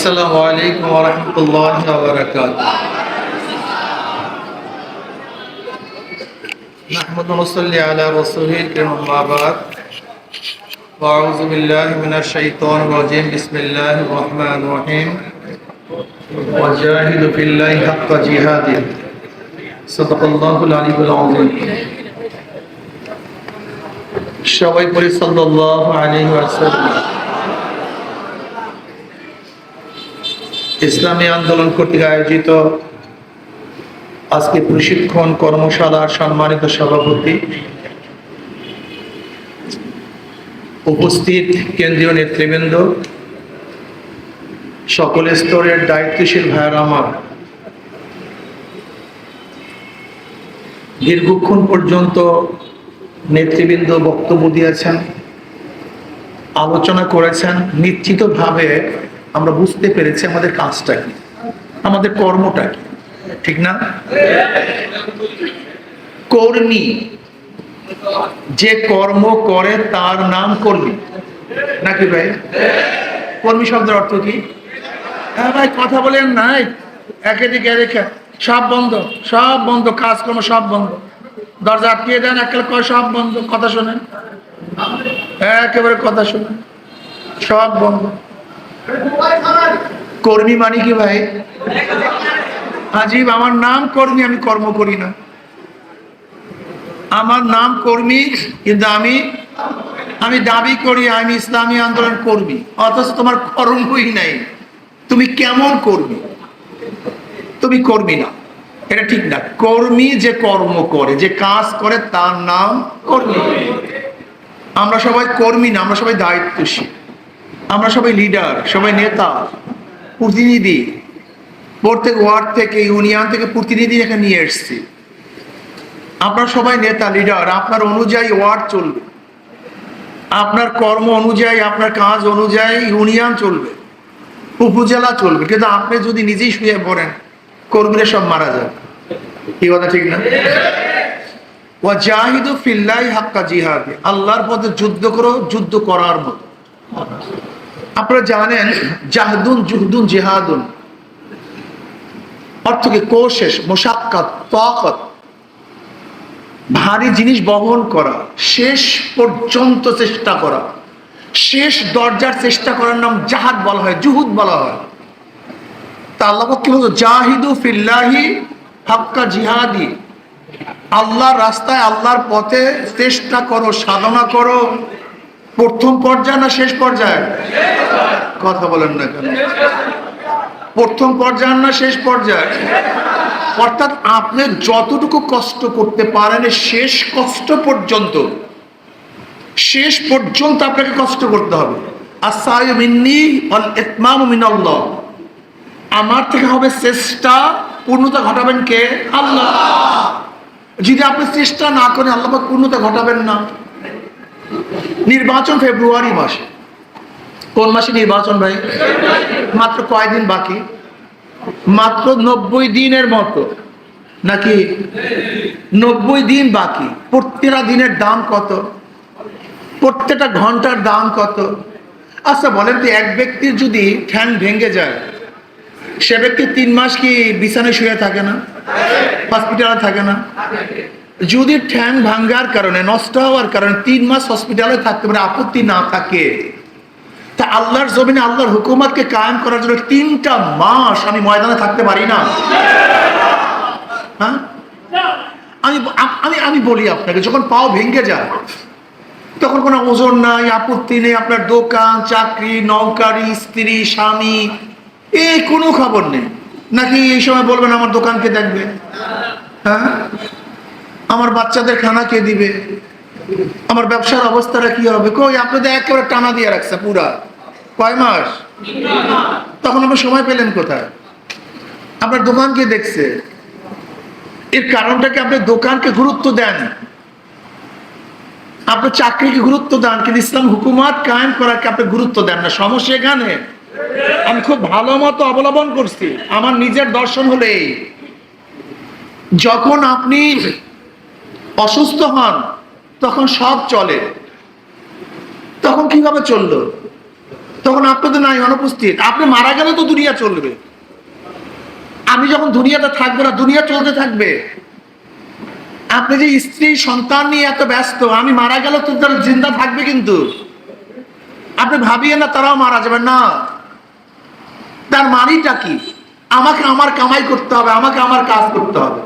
আসসালামু আলাইকুম ওয়া রাহমাতুল্লাহি ওয়া বারাকাতুহু। নাহমাদু ওয়া নুসাল্লি আলা রাসূলিল কারীম আম্মা বা'দ। ওয়া আউযু বিল্লাহি মিনাশ শাইতানির রাজীম। বিসমিল্লাহির রাহমানির রাহিম। ওয়া জাহিদু ফিল্লাহি হাক্কা জিহাদিহি। সাদাকাল্লাহুল আলিয়্যুল আযীম। সবাই পড়ি সাল্লাল্লাহু আলাইহি ওয়াসাল্লাম। ইসলামী আন্দোলন কর্তৃক আয়োজিত আজকে প্রশিক্ষণ কর্মশালার সম্মানিত সভাপতি, উপস্থিত কেন্দ্রীয় নেতৃবৃন্দ, সকল স্তরের দায়িত্বশীল ভাইয়েরা আমার, দীর্ঘক্ষণ পর্যন্ত নেতৃবৃন্দ বক্তব্য দিয়েছেন, আলোচনা করেছেন। নিশ্চিতভাবে আমরা বুঝতে পেরেছি আমাদের কাজটা কি, আমাদের কর্মটা কি, ঠিক না? কর্মী, যে কর্ম করে তার নাম কর্মী, নাকি ভাই? কর্মী শব্দের অর্থ কি? হ্যাঁ ভাই, কথা বলেন নাই, এদিকে রেখে সব বন্ধ, সব বন্ধ, কাজকর্ম সব বন্ধ, দরজা আটকিয়ে দেন, একেবারে কয় সব বন্ধ, কথা শোনেন, একেবারে কথা শোনেন, সব বন্ধ। কর্মী মানে কি ভাই? আজীব, আমার নাম কর্মী, আমি কর্ম করি না। আমার নাম কর্মী, কিন্তু আমি দাবি করি আমি ইসলামী আন্দোলন কর্মী, অথচ তোমার কর্মই নাই। তুমি কেমন কর্মী? তুমি কর্মী না, এটা ঠিক না। কর্মী যে কর্ম করে, যে কাজ করে, তার নাম কর্মী। আমরা সবাই কর্মী না, আমরা সবাই দায়িত্বশীল, আমরা সবাই লিডার, সবাই নেতা, প্রতিনিধি। প্রত্যেক ওয়ার্ড থেকে, ইউনিয়ন থেকে প্রতিনিধি এখানে নিয়ে এসছি। আপনার সবাই নেতা, লিডার, আপনার অনুযায়ী ওয়ার্ড চলবে, আপনার কর্ম অনুযায়ী, আপনার কাজ অনুযায়ী ইউনিয়ন চলবে, উপজেলা চলবে। কিন্তু আপনি যদি নিজেই শুয়ে পড়েন, কর্মীরা সব মারা যাবে। কি কথা ঠিক না? ওয়া জাহিদু ফিল্লাহি হাক্কা জিহাদি, আল্লাহর পথে যুদ্ধ করো, যুদ্ধ করার মতো। আপনারা জানেন জাহদুন, জুহদুন, জিহাদুন অর্থ কি? কোশেষ, মুশাক্কাত, তাকাত, ভারী জিনিস বহন করা, শেষ পর্যন্ত চেষ্টা করা, শেষ দরজার চেষ্টা করার নাম জাহাদ বলা হয়, জুহুদ বলা হয়। তা আল্লাহ কি বলতো? জাহিদু ফিল্লাহি হাক্কা জিহাদি, আল্লাহর রাস্তায়, আল্লাহর পথে চেষ্টা করো, সাধনা করো। প্রথম পর্যায়ে না শেষ পর্যায়ে? কথা বলেন না কেন? প্রথম পর্যায়ে না শেষ পর্যায়ে? অর্থাৎ আপনি যতটুকু কষ্ট করতে পারেন, শেষ কষ্ট পর্যন্ত, শেষ পর্যন্ত আপনাকে কষ্ট করতে হবে। আস-সা'য়ু মিন্নি ওয়াল ইতমামু মিনাল্লাহ, আমার থেকে হবে চেষ্টা, পূর্ণতা ঘটাবেন কে? আল্লাহ। যদি আপনি চেষ্টা না করেন, আল্লাহ পাক পূর্ণতা ঘটাবেন না। নির্বাচন ফেব্রুয়ারি মাসে। কোন মাসে নির্বাচন ভাই? মাত্র কয়দিন বাকি? মাত্র 90 দিনের মতো, নাকি 90 দিন বাকি। প্রত্যেকটা দিনের দাম কত? প্রত্যেকটা ঘন্টার দাম কত? আচ্ছা বলেন তো, এক ব্যক্তির যদি ঠ্যাং ভেঙে যায়, সে ব্যক্তি 3 মাস কি বিছানায় শুয়ে থাকে না? হসপিটালে থাকে না? যদি ঠ্যাং ভাঙ্গার কারণে, নষ্ট হওয়ার কারণে 3 মাস হসপিটালে থাকতে পারে, আপত্তি না থাকে, তা আল্লাহর জমিনে আল্লাহর হুকুমতকে কায়েম করার জন্য 3টা মাস আমি ময়দানে থাকতে পারি না? হ্যাঁ, আমি বলি আপনাকে, যখন পাও ভেঙে যায়, তখন কোনো ওজন নাই, আপত্তি নেই, আপনার দোকান, চাকরি, নৌকারি, স্ত্রী, স্বামী, এই কোনো খবর নেই। নাকি এই সময় বলবেন আমার দোকানকে দেখবে? হ্যাঁ, আমার বাচ্চাদের খানা কে দিবে? আমার ব্যবসার অবস্থাটা কি হবে? কই, আপনাদের একেবারে টানা দিয়ে রাখছে পুরা কয় মাস। তখন আপনি সময় পেলেন কোথায়? আপনার দোকানকে দেখছে। এর কারণটা কি? আপনি দোকানকে গুরুত্ব দেন, আপনার চাকরিকে গুরুত্ব দেন, কিন্তু ইসলাম হুকুমত কায়েম করাকে আপনি গুরুত্ব দেন না। সমস্যা এখানে। আমি খুব ভালো মতো অবলম্বন করছি, আমার নিজের দর্শন হলে যখন আপনি অসুস্থ হন, তখন সব চলে। তখন কিভাবে চললো? তখন আপনি তো নাই, অনুপস্থিত। আপনি মারা গেলে তো দুনিয়া চলবে। আমি যখন দুনিয়াতে থাকবো না, দুনিয়া চলতে থাকবে। আপনি যে স্ত্রী সন্তান নিয়ে এত ব্যস্ত, আমি মারা গেলে তো তারা জিন্দা থাকবে, কিন্তু আপনি ভাবিয়ে না তারাও মারা যাবে না। তার মানিটা কি? আমাকে আমার কামাই করতে হবে, আমাকে আমার কাজ করতে হবে।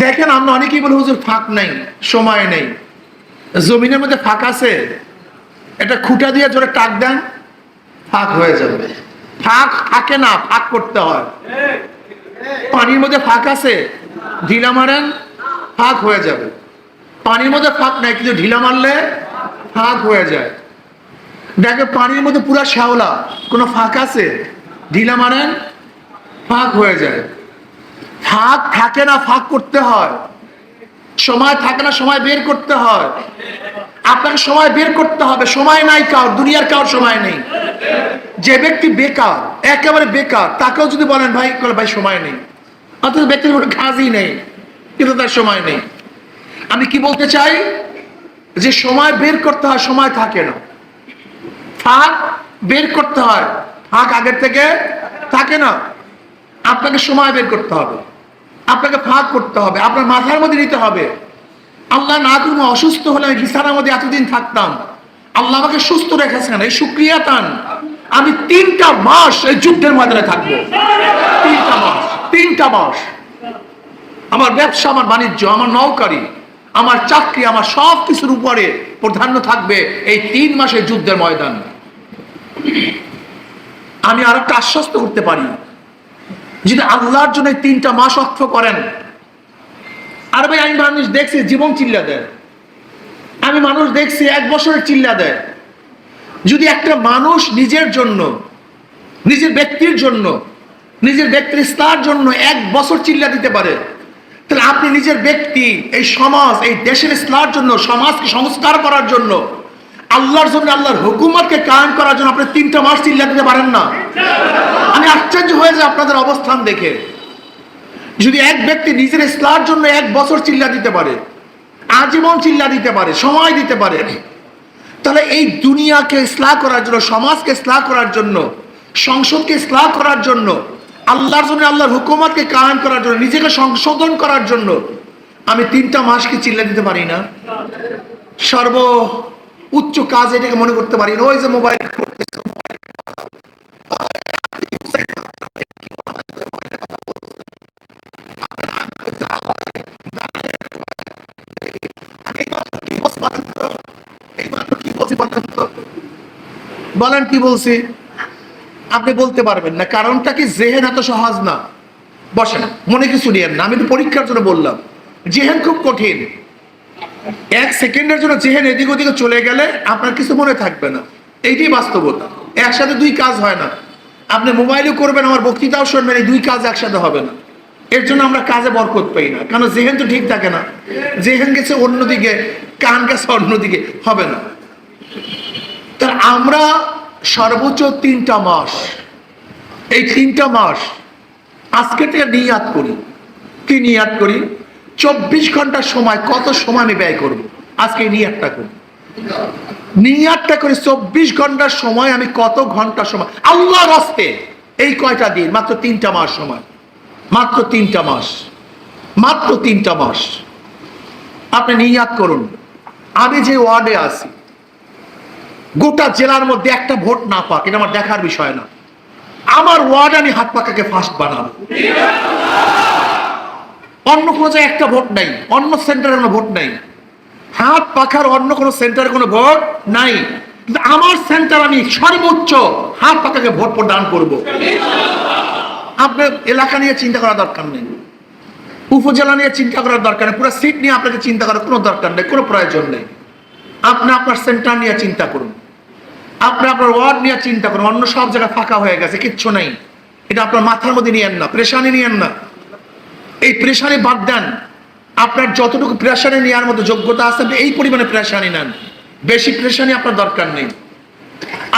দেখেন আমরা অনেকেই বলে হুজুর ফাঁক নাই, সময় নেই। জমিনের মধ্যে ফাঁক আছে, এটা খুঁটা দিয়ে জোরে টাক দেন, ফাঁক হয়ে যাবে। ফাঁক থাকে না, ফাঁক করতে হয়। পানির মধ্যে ফাঁক আছে, ঢিলা মারেন, ফাঁক হয়ে যাবে। পানির মধ্যে ফাঁক নাই, কিন্তু ঢিলা মারলে ফাঁক হয়ে যায়। দেখে পানির মধ্যে পুরো শ্যাওলা, কোনো ফাঁক আছে, ঢিলা মারেন, ফাঁক হয়ে যায়। ফাঁক থাকে না, ফাঁক করতে হয়। সময় থাকে না, সময় বের করতে হয়। আপনাকে সময় বের করতে হবে। সময় নাই কার, দুনিয়ার কার সময় নেই। যে ব্যক্তি বেকার, একেবারে বেকার, তাকেও যদি বলেন ভাই, ভাই সময় নেই, অথচ ব্যক্তির কোনো কাজই নেই, কিন্তু তার সময় নেই। আমি কি বলতে চাই, যে সময় বের করতে হয়, সময় থাকে না। ফাঁক বের করতে হয়, ফাঁক আগের থেকে থাকে না। আপনাকে সময় বের করতে হবে, আপনাকে ফাঁক করতে হবে, আপনার মাথার মধ্যে নিতে হবে। আল্লাহ না করুন অসুস্থ হলে আমি বিছানার মধ্যে এতদিন থাকতাম, আল্লাহ আমাকে সুস্থ রেখেছেন, এই শুকরিয়া তান। আমি 3টা মাস এই যুদ্ধের ময়দানে থাকবো। 3টা মাস আমার ব্যবসা, আমার বাণিজ্য, আমার নৌকারি, আমার চাকরি, আমার সব কিছুর উপরে প্রাধান্য থাকবে এই 3 মাসের যুদ্ধের ময়দান। আমি আর একটা আশ্বস্ত করতে পারি, যদি আল্লাহর জন্য 3টা মাস অক্ষ করেন। আর ভাই আমি মানুষ দেখছি জীবন চিল্লা দেয়, আমি মানুষ দেখছি 1 বছরের চিল্লা দেয়। যদি একটা মানুষ নিজের জন্য, নিজের ব্যক্তির জন্য, নিজের ব্যক্তির ইসলামের জন্য 1 বছর চিল্লা দিতে পারে, তাহলে আপনি নিজের ব্যক্তি, এই সমাজ, এই দেশের ইসলামের জন্য, সমাজকে সংস্কার করার জন্য, আল্লাহর জন্য, আল্লাহর হুকুমতকে কায়েম করার জন্য আপনি 3টা মাস চিল্লা দিতে পারেন না? আমি আশ্চর্য হয়ে যাই আপনাদের অবস্থান দেখে। যদি এক ব্যক্তি নিজের ইসলামের জন্য 1 বছর চিল্লা দিতে পারে, আজীবন চিল্লা দিতে পারে, সময় দিতে পারে, তাহলে এই দুনিয়াকে ইসলাহ করার জন্য, সমাজকে ইসলাহ করার জন্য, সংসদকে ইসলাহ করার জন্য, আল্লাহর জন্য, আল্লাহর হুকুমতকে কায়েম করার জন্য, নিজেকে সংশোধন করার জন্য আমি 3টা মাস কি চিল্লা দিতে পারি না? সর্ব উচ্চ কাজ এটাকে মনে করতে পারি না। ওই যে মোবাইল, বলেন কি বলছি? আপনি বলতে পারবেন না। কারণটা কি? জেহেন এত সহজ না। বসেন, মনে কিছু নিয়েন না, আমি তো পরীক্ষার জন্য বললাম। জেহেন খুব কঠিন। 1 সেকেন্ডের জন্য জেহেন এদিক ওদিকে চলে গেলে আপনার কিছু মনে থাকবে না। এইটাই বাস্তবতা। একসাথে 2 কাজ হয় না। আপনি মোবাইলও করবেন, আমার বক্তৃতাও শুনবেন, এই 2 কাজ একসাথে হবে না। এর জন্য আমরা কাজে বরকত পাই না, কারণ জেহেন তো ঠিক থাকে না। জেহেন গেছে অন্যদিকে, কান গেছে অন্যদিকে, হবে না। তার আমরা সর্বোচ্চ 3টা মাস, এই 3টা মাস আজকে থেকে নিয়াত করি। কি নিয়াত করি? 24 ঘন্টার সময়, কত সময় আমি ব্যয় করব, আজকে নিয়াতটা করি। নিয়াতটা করি 24 ঘন্টার সময় আমি কত ঘন্টা সময় আল্লাহর রাস্তে। এই কয়টা দিন, মাত্র 3টা মাস সময়, মাত্র 3টা মাস, মাত্র 3টা মাস। আপনি নিয়াত করুন, আমি যে ওয়ার্ডে আছি, গোটা জেলার মধ্যে একটা ভোট না পাক, এটা আমার দেখার বিষয় না। আমার ওয়ার্ড আমি হাত পাকাকে ফার্স্ট বানাবো। অন্য কোনো জায়গায় একটা ভোট নাই, অন্য সেন্টারে কোনো ভোট নাই, হাত পাখার অন্য কোনো সেন্টারে কোনো ভোট নাই। কিন্তু আমার সেন্টার আমি সর্বোচ্চ হাত পাখাকে ভোট প্রদান করব। আপনার এলাকা নিয়ে চিন্তা করার দরকার নেই, উপজেলা নিয়ে চিন্তা করার দরকার নেই, পুরো সিট নিয়ে আপনাকে চিন্তা করার কোনো দরকার নেই, কোনো প্রয়োজন নেই। আপনি আপনার সেন্টার নিয়ে চিন্তা করুন, আপনি আপনার ওয়ার্ড নিয়ে চিন্তা করুন। অন্য সব জায়গায় ফাঁকা হয়ে গেছে, কিচ্ছু নাই। এটা আপনার মাথার মধ্যে নিয়েন না, প্রেশানি নিয়েন না। এই প্রেশানি বাদ দেন। আপনার যতটুকু প্রেশানি নেওয়ার মতো যোগ্যতা আছে, এই পরিমাণে প্রেশানি নেন। বেশি প্রেশানি আপনার দরকার নেই।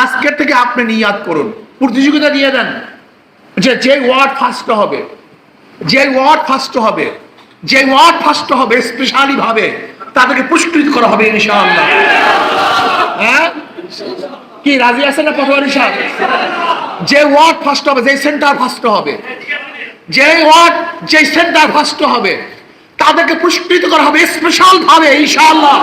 আজকের থেকে আপনি নিয়াত করুন, প্রতিযোগিতা দিয়ে দেন, যে ওয়ার্ড ফার্স্ট হবে, যে ওয়ার্ড ফার্স্ট হবে, যে ওয়ার্ড ফার্স্ট হবে, স্পেশালি ভাবে তাদেরকে পুরস্কৃত করা হবে ইনশাআল্লাহ। হ্যাঁ, কি রাজি আছেন না পটোয়ারি সাহেব? যে ওয়ার্ড ফার্স্ট হবে, যে সেন্টার ফার্স্ট হবে, যে ওয়ার্ড যে সেন্টার ফার্স্ট হবে, তাদেরকে পুরস্কৃত করা হবে স্পেশাল ভাবে ইনশাআল্লাহ।